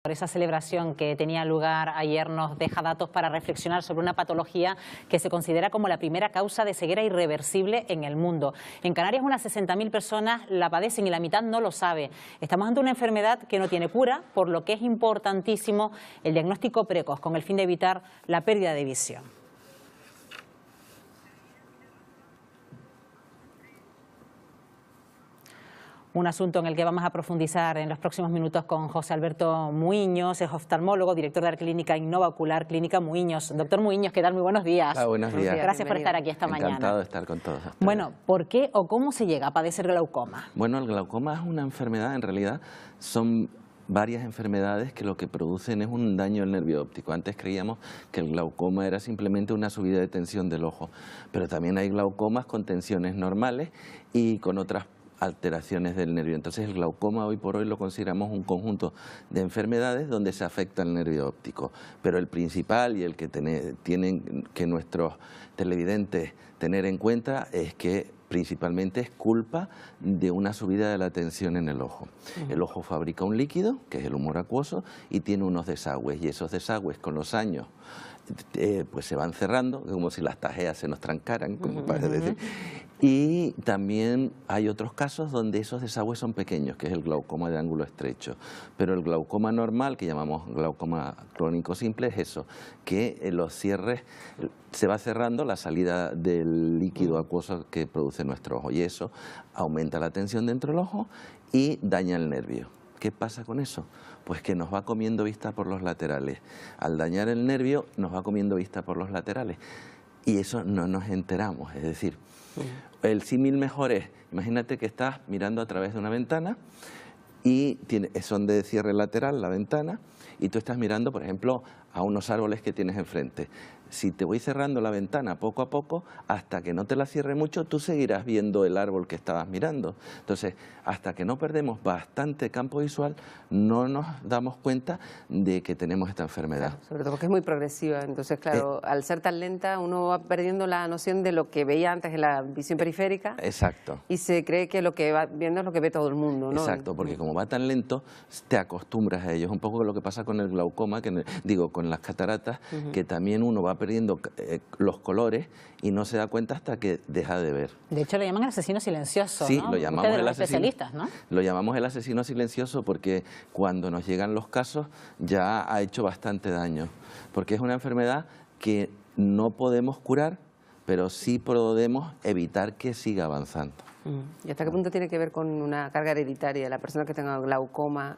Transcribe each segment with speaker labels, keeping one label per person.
Speaker 1: Por esa celebración que tenía lugar ayer nos deja datos para reflexionar sobre una patología que se considera como la primera causa de ceguera irreversible en el mundo. En Canarias unas 60.000 personas la padecen y la mitad no lo sabe. Estamos ante una enfermedad que no tiene cura, por lo que es importantísimo el diagnóstico precoz con el fin de evitar la pérdida de visión. Un asunto en el que vamos a profundizar en los próximos minutos con José Alberto Muiños, es oftalmólogo, director de la clínica Innova Ocular, Clínica Muiños. Doctor Muiños, ¿qué tal? Muy buenos días.
Speaker 2: Hola, buenos días.
Speaker 1: Gracias por estar aquí esta mañana.
Speaker 2: Encantado de estar con todos ustedes.
Speaker 1: Bueno, ¿por qué o cómo se llega a padecer glaucoma?
Speaker 2: Bueno, el glaucoma es una enfermedad, en realidad son varias enfermedades que lo que producen es un daño al nervio óptico. Antes creíamos que el glaucoma era simplemente una subida de tensión del ojo, pero también hay glaucomas con tensiones normales y con otras alteraciones del nervio. Entonces el glaucoma hoy por hoy lo consideramos un conjunto de enfermedades donde se afecta el nervio óptico, pero el principal y el que tienen que nuestros televidentes tener en cuenta es que principalmente es culpa de una subida de la tensión en el ojo. El ojo fabrica un líquido, que es el humor acuoso, y tiene unos desagües, y esos desagües con los años pues se van cerrando, como si las tajeas se nos trancaran, como parece decir. Y también hay otros casos donde esos desagües son pequeños, que es el glaucoma de ángulo estrecho. Pero el glaucoma normal, que llamamos glaucoma crónico simple, es eso, que los cierres se va cerrando la salida del líquido acuoso que produce nuestro ojo, y eso aumenta la tensión dentro del ojo y daña el nervio. ¿Qué pasa con eso? Pues que nos va comiendo vista por los laterales. Al dañar el nervio, nos va comiendo vista por los laterales. Y eso no nos enteramos. Es decir, el símil mejor es, imagínate que estás mirando a través de una ventana y son de cierre lateral la ventana, y tú estás mirando, por ejemplo, a unos árboles que tienes enfrente. Si te voy cerrando la ventana poco a poco, hasta que no te la cierre mucho, tú seguirás viendo el árbol que estabas mirando. Entonces, hasta que no perdemos bastante campo visual, no nos damos cuenta de que tenemos esta enfermedad.
Speaker 3: Claro, sobre todo porque es muy progresiva. Entonces, claro, al ser tan lenta, uno va perdiendo la noción de lo que veía antes en la visión periférica.
Speaker 2: Exacto.
Speaker 3: Y se cree que lo que va viendo es lo que ve todo el mundo, ¿no?
Speaker 2: Exacto, porque como va tan lento, te acostumbras a ello. Es un poco lo que pasa con el glaucoma, con las cataratas, que también uno va perdiendo los colores y no se da cuenta hasta que deja de ver.
Speaker 1: De hecho, le llaman el asesino silencioso,
Speaker 2: sí,
Speaker 1: ¿no?
Speaker 2: Lo llamamos el asesino,
Speaker 1: especialistas, ¿no?
Speaker 2: Lo llamamos el asesino silencioso porque cuando nos llegan los casos ya ha hecho bastante daño, porque es una enfermedad que no podemos curar, pero sí podemos evitar que siga avanzando.
Speaker 3: ¿Y hasta qué punto tiene que ver con una carga hereditaria? ¿La persona que tenga glaucoma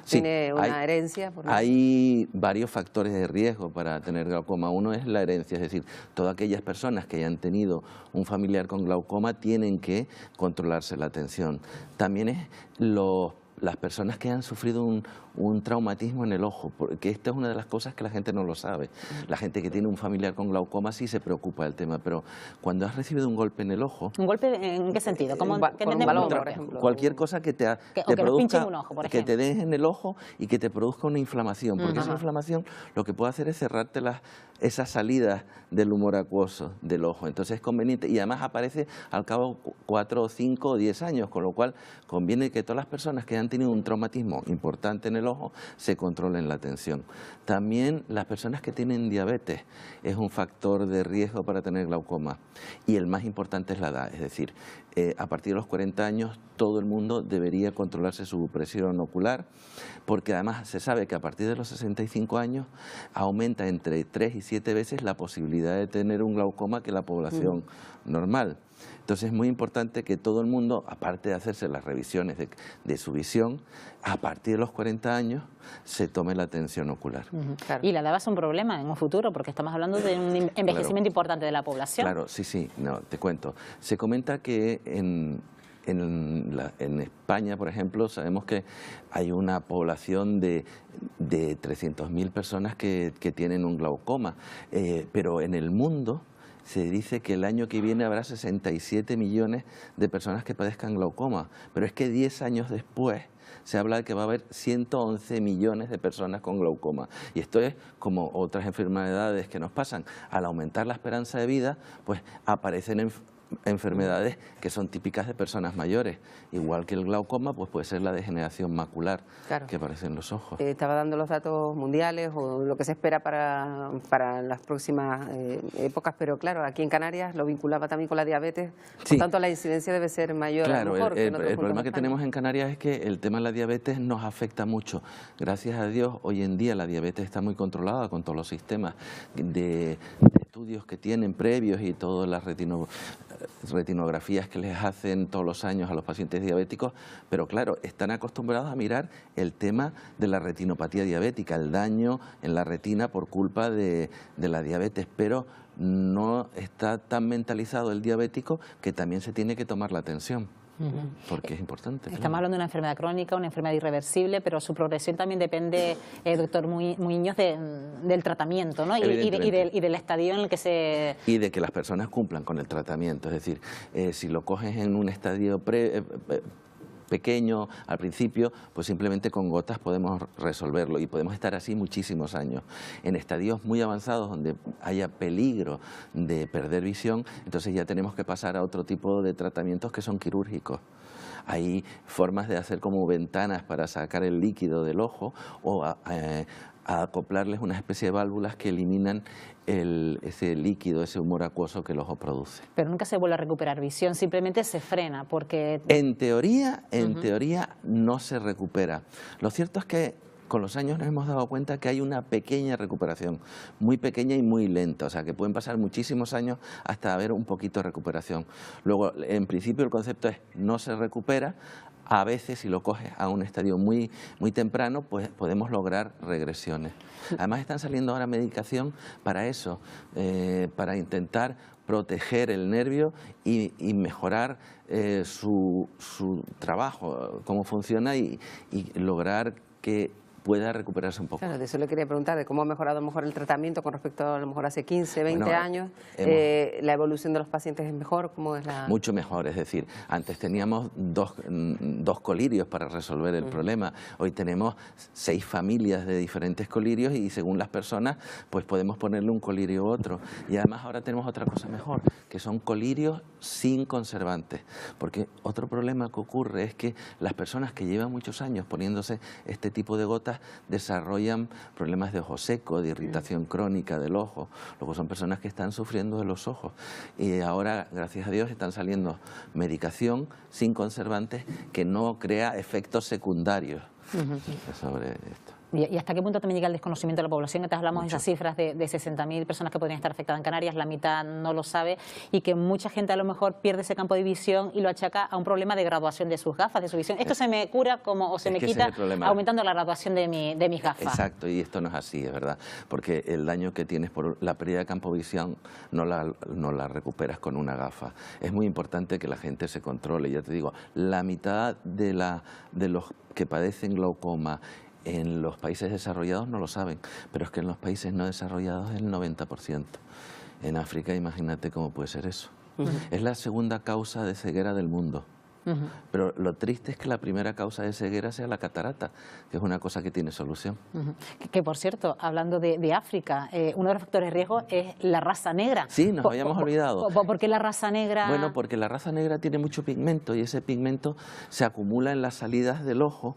Speaker 2: Sí,
Speaker 3: tiene una herencia?
Speaker 2: Hay varios factores de riesgo para tener glaucoma. Uno es la herencia, es decir, todas aquellas personas que hayan tenido un familiar con glaucoma tienen que controlarse la tensión. También es las personas que han sufrido un traumatismo en el ojo, porque esta es una de las cosas que la gente no lo sabe. La gente que tiene un familiar con glaucoma sí se preocupa del tema, pero cuando has recibido un golpe en el ojo...
Speaker 1: ¿Un golpe en qué sentido?
Speaker 3: Con un balón, por ejemplo.
Speaker 2: Cualquier cosa que te produzca, un ojo, por ejemplo, que te deje en el ojo y que te produzca una inflamación, porque esa inflamación lo que puede hacer es cerrarte esas salidas del humor acuoso del ojo. Entonces es conveniente, y además aparece al cabo 4, 5 o 10 años, con lo cual conviene que todas las personas que han tenido un traumatismo importante en el ojo se controlen la tensión. También las personas que tienen diabetes es un factor de riesgo para tener glaucoma, y el más importante es la edad, es decir, a partir de los 40 años todo el mundo debería controlarse su presión ocular, porque además se sabe que a partir de los 65 años aumenta entre 3 y 7 veces la posibilidad de tener un glaucoma que la población normal. Entonces es muy importante que todo el mundo, aparte de hacerse las revisiones de su visión, a partir de los 40 años se tome la tensión ocular.
Speaker 1: Claro. Y la edad va a ser un problema en un futuro, porque estamos hablando de un envejecimiento importante de la población.
Speaker 2: Claro, sí, no, te cuento. Se comenta que en España, por ejemplo, sabemos que hay una población de 300.000 personas que tienen un glaucoma, pero en el mundo se dice que el año que viene habrá 67 millones de personas que padezcan glaucoma, pero es que 10 años después se habla de que va a haber 111 millones de personas con glaucoma. Y esto es como otras enfermedades que nos pasan. Al aumentar la esperanza de vida, pues aparecen enfermedades que son típicas de personas mayores. Igual que el glaucoma, pues puede ser la degeneración macular que aparece en los ojos.
Speaker 3: Estaba dando los datos mundiales o lo que se espera para las próximas épocas, pero claro, aquí en Canarias lo vinculaba también con la diabetes, por tanto la incidencia debe ser mayor.
Speaker 2: Claro,
Speaker 3: a lo mejor,
Speaker 2: el problema que tenemos en Canarias es que el tema de la diabetes nos afecta mucho. Gracias a Dios, hoy en día la diabetes está muy controlada con todos los sistemas de estudios que tienen previos y todas las retinografías que les hacen todos los años a los pacientes diabéticos, pero claro, están acostumbrados a mirar el tema de la retinopatía diabética, el daño en la retina por culpa de la diabetes, pero no está tan mentalizado el diabético que también se tiene que tomar la atención. Porque es importante.
Speaker 1: Estamos hablando de una enfermedad crónica, una enfermedad irreversible, pero su progresión también depende, doctor Muiños, del tratamiento, ¿no? Y del estadio en el que se...
Speaker 2: Y de que las personas cumplan con el tratamiento, es decir, si lo coges en un estadio pequeño al principio, pues simplemente con gotas podemos resolverlo y podemos estar así muchísimos años. En estadios muy avanzados donde haya peligro de perder visión, entonces ya tenemos que pasar a otro tipo de tratamientos que son quirúrgicos. Hay formas de hacer como ventanas para sacar el líquido del ojo o a acoplarles una especie de válvulas que eliminan ese líquido, ese humor acuoso que el ojo produce.
Speaker 1: Pero nunca se vuelve a recuperar visión, simplemente se frena porque...
Speaker 2: En teoría no se recupera. Lo cierto es que con los años nos hemos dado cuenta que hay una pequeña recuperación, muy pequeña y muy lenta, o sea que pueden pasar muchísimos años hasta haber un poquito de recuperación. Luego, en principio el concepto es no se recupera. A veces, si lo coges a un estadio muy temprano, pues podemos lograr regresiones. Además, están saliendo ahora medicación para eso, para intentar proteger el nervio y mejorar su trabajo, cómo funciona y lograr que pueda recuperarse un poco.
Speaker 3: Claro, de eso le quería preguntar, de cómo ha mejorado a lo mejor el tratamiento con respecto a lo mejor hace 15, 20 años. ¿La evolución de los pacientes es mejor? ¿Cómo es la...?
Speaker 2: Mucho mejor, es decir, antes teníamos dos colirios para resolver el problema, hoy tenemos 6 familias de diferentes colirios y según las personas pues podemos ponerle un colirio u otro. Y además ahora tenemos otra cosa mejor, que son colirios sin conservantes, porque otro problema que ocurre es que las personas que llevan muchos años poniéndose este tipo de gotas desarrollan problemas de ojo seco, de irritación crónica del ojo. Luego son personas que están sufriendo de los ojos. Y ahora, gracias a Dios, están saliendo medicación sin conservantes que no crea efectos secundarios sobre esto.
Speaker 1: ¿Y hasta qué punto también llega el desconocimiento de la población? Antes hablamos de esas cifras de 60.000 personas que podrían estar afectadas en Canarias, la mitad no lo sabe, y que mucha gente a lo mejor pierde ese campo de visión y lo achaca a un problema de graduación de sus gafas, de su visión. Esto se me cura o se me quita aumentando la graduación de mis gafas.
Speaker 2: Exacto, y esto no es así, es verdad, porque el daño que tienes por la pérdida de campo de visión no la recuperas con una gafa. Es muy importante que la gente se controle. Ya te digo, la mitad de los que padecen glaucoma en los países desarrollados no lo saben, pero es que en los países no desarrollados es el 90%. En África, imagínate cómo puede ser eso. Es la segunda causa de ceguera del mundo. Pero lo triste es que la primera causa de ceguera sea la catarata, que es una cosa que tiene solución.
Speaker 1: Que por cierto, hablando de África, uno de los factores de riesgo es la raza negra.
Speaker 2: Sí, nos habíamos olvidado.
Speaker 1: ¿Por qué la raza negra?
Speaker 2: Bueno, porque la raza negra tiene mucho pigmento y ese pigmento se acumula en las salidas del ojo,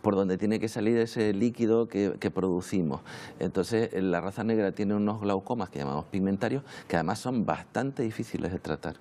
Speaker 2: por donde tiene que salir ese líquido que producimos. Entonces, la raza negra tiene unos glaucomas que llamamos pigmentarios, que además son bastante difíciles de tratar.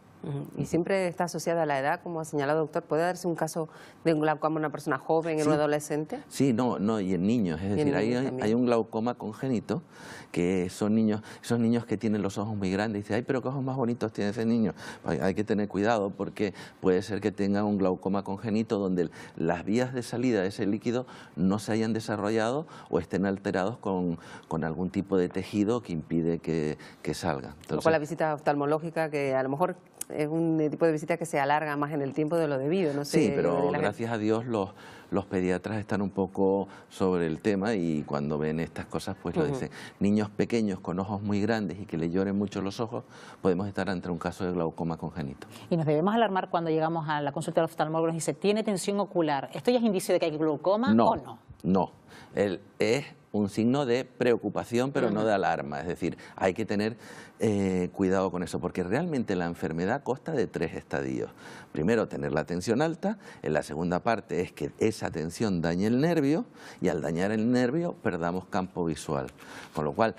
Speaker 3: Y siempre está asociada a la edad, como ha señalado el doctor. ¿Puede darse un caso de un glaucoma en una persona joven, en un adolescente?
Speaker 2: Sí, no, y en niños. Es decir, hay un glaucoma congénito, que son esos niños que tienen los ojos muy grandes. Y dice, ay, pero qué ojos más bonitos tiene ese niño. Hay que tener cuidado porque puede ser que tenga un glaucoma congénito donde las vías de salida de ese líquido no se hayan desarrollado o estén alterados con algún tipo de tejido que impide que salga.
Speaker 3: Entonces, con la visita oftalmológica, que a lo mejor es un tipo de visita que se alarga más en el tiempo de lo debido, no sé.
Speaker 2: Sí, pero gracias a Dios los pediatras están un poco sobre el tema y cuando ven estas cosas pues lo dicen. Niños pequeños con ojos muy grandes y que le lloren mucho los ojos, podemos estar ante un caso de glaucoma congénito.
Speaker 1: Y nos debemos alarmar cuando llegamos a la consulta del oftalmólogo y dice, ¿tiene tensión ocular? ¿Esto ya es indicio de que hay glaucoma o no?
Speaker 2: No, es un signo de preocupación, pero no de alarma. Es decir, hay que tener cuidado con eso, porque realmente la enfermedad consta de 3 estadios. Primero, tener la tensión alta. En la segunda parte es que esa tensión dañe el nervio, y al dañar el nervio perdamos campo visual. Con lo cual,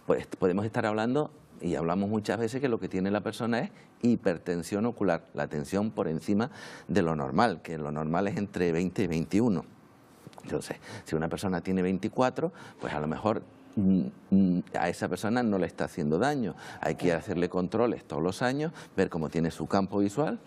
Speaker 2: pues podemos estar hablando, y hablamos muchas veces, que lo que tiene la persona es hipertensión ocular, la tensión por encima de lo normal, que lo normal es entre 20 y 21. Entonces, si una persona tiene 24, pues a lo mejor a esa persona no le está haciendo daño. Hay que hacerle controles todos los años, ver cómo tiene su campo visual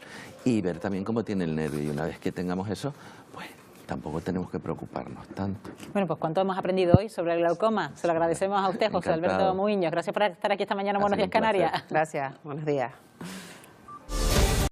Speaker 2: y ver también cómo tiene el nervio. Y una vez que tengamos eso, pues tampoco tenemos que preocuparnos tanto.
Speaker 1: Bueno, pues ¿cuánto hemos aprendido hoy sobre el glaucoma? Se lo agradecemos a usted, José Alberto Muiños. Gracias por estar aquí esta mañana. Buenos días, Canarias.
Speaker 3: Gracias, buenos días.